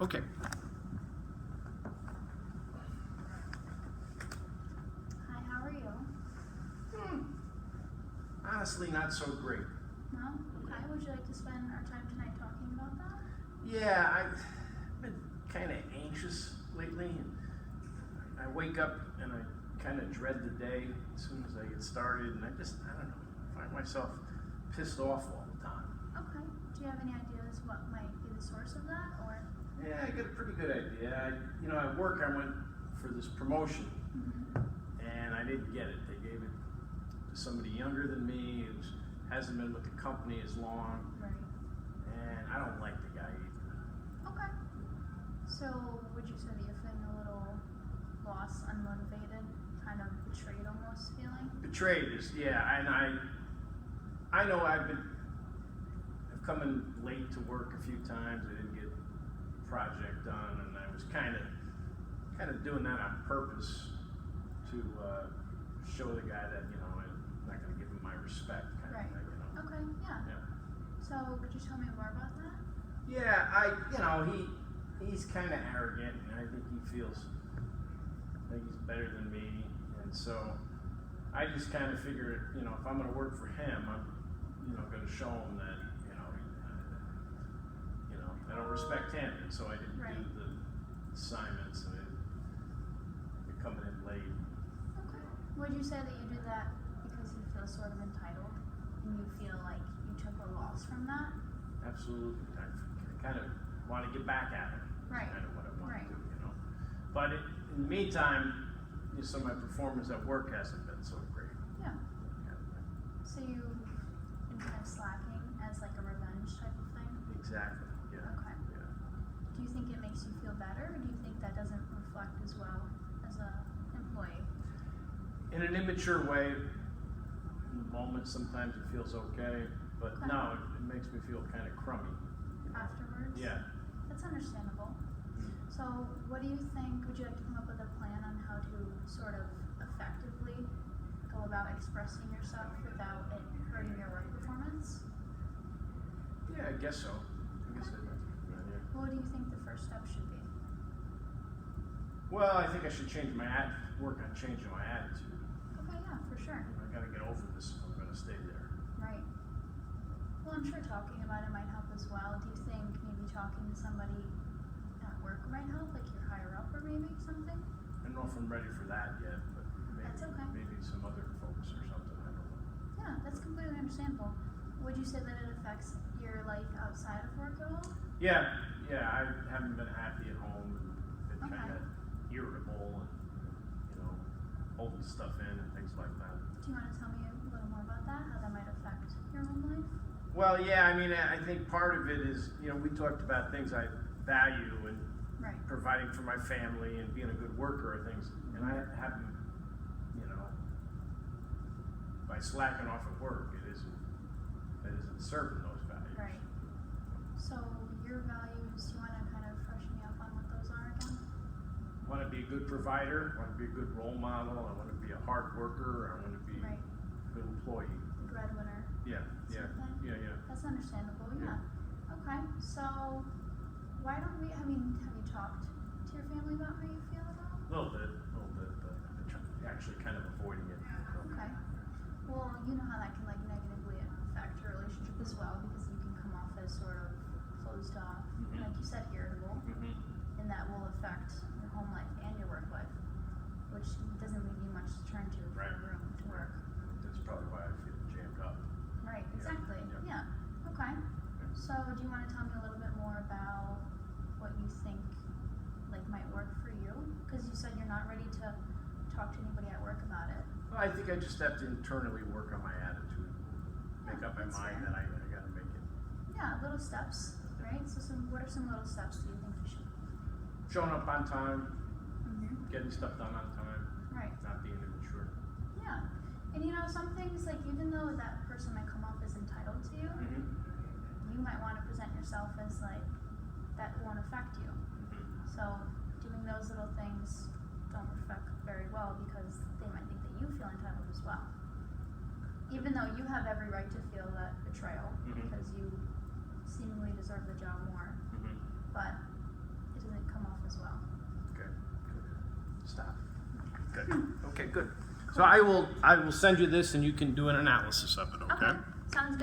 Okay. Hi, how are you? Honestly, not so great. No? Okay. Would you like to spend our time tonight talking about that? Yeah, I've been kind of anxious lately. And I wake up and I kind of dread the day as soon as I get started, and I don't know, find myself pissed off all the time. Okay. Do you have any ideas what might be the source of that, or? Yeah, I got a pretty good idea. At work I went for this promotion, and I didn't get it. They gave it to somebody younger than me who hasn't been with the company as long, Right. and I don't like the guy either. Okay. So, would you say that you're feeling a little lost, unmotivated, kind of betrayed almost feeling? Betrayed is, yeah, and I know I've come in late to work a few times. I didn't get a project done, and I was kind of doing that on purpose to show the guy that I'm not going to give him my respect, kind Right. of thing. Okay. Yeah. Yeah. So, could you tell me more about that? Yeah, he's kind of arrogant, and I think he feels like he's better than me, and so I just kind of figure, if I'm going to work for him, I'm, going to show him that, I don't respect him, and so I didn't Right. do the assignments, and they're coming in late. Okay. Would you say that you did that because you feel sort of entitled, and you feel like you took a loss from that? Absolutely, I kind of want to get back at him. Right. Kind of what I want Right. to do, But in the meantime, some of my performance at work hasn't been so great. Yeah. So you've been kind of slacking as like a revenge type of thing? Exactly. Yeah. Okay. Yeah. Do you think it makes you feel better, or do you think that doesn't reflect as well as a employee? In an immature way, in the moment sometimes it feels okay, but Okay. no, it makes me feel kind of crummy. Afterwards? Yeah. That's understandable. So what do you think, would you like to come up with a plan on how to sort of effectively go about expressing yourself without it hurting your work performance? Yeah, I guess so. I guess I'd like to do that, yeah. What do you think the first step should be? Well, I think I should work on changing my attitude. Okay, yeah, for sure. I gotta get over this if I'm gonna stay there. Right. Well, I'm sure talking about it might help as well. Do you think maybe talking to somebody at work might help, like your higher up or maybe something? I don't know if I'm ready for that yet, but That's okay. maybe some other folks or something, I don't know. Yeah, that's completely understandable. Would you say that it affects your life outside of work at all? Yeah, I haven't been happy at home, and been Okay. kind of irritable, and holding stuff in and things like that. Do you want to tell me a little more about that, how that might affect your home life? Well, yeah, I think part of it is, we talked about things I value and Right. providing for my family and being a good worker and things, and I haven't, by slacking off at work, it isn't serving those values. Right. So your values, do you want to kind of freshen me up on what those are again? I want to be a good provider, I want to be a good role model, I want to be a hard worker, I want to be Right. a good employee. The breadwinner. Yeah. Something? Yeah. That's understandable, Yeah. yeah. Okay, so why don't we, have you talked to your family about how you feel about it? A little bit, but I'm actually kind of avoiding it. Okay. Well, you know how that can like negatively affect your relationship as well, because you can come off as sort of closed off, Mhm. like you said, irritable, Mm-hmm. and that will affect your home life and your work life, which doesn't leave you much to turn to for Right. room to work. That's probably why I feel jammed up. Right, Yeah, exactly. yeah. Yeah. Okay. So do you want to tell me a little bit more about what you think might work for you? Because you said you're not ready to talk to anybody at work about it. Well, I think I just have to internally work on my attitude, make Yeah, up my that's mind fair. that I got to make it. Yeah, little steps, right? So what are some little steps do you think you should? Showing up on time, Mm-hmm. getting stuff done on time, Right. not being immature. Yeah. And some things even though that person might come off as entitled to you, Mm-hmm. you might want to present yourself as that won't affect you. Mm-hmm. So doing those little things don't reflect very well because they might think that you feel entitled as well. Even though you have every right to feel that betrayal Mhm. because you seemingly deserve the job more. Mm-hmm. But stop. Good, okay, good. So I will send you this and you can do an analysis of it, okay? Okay, sounds good.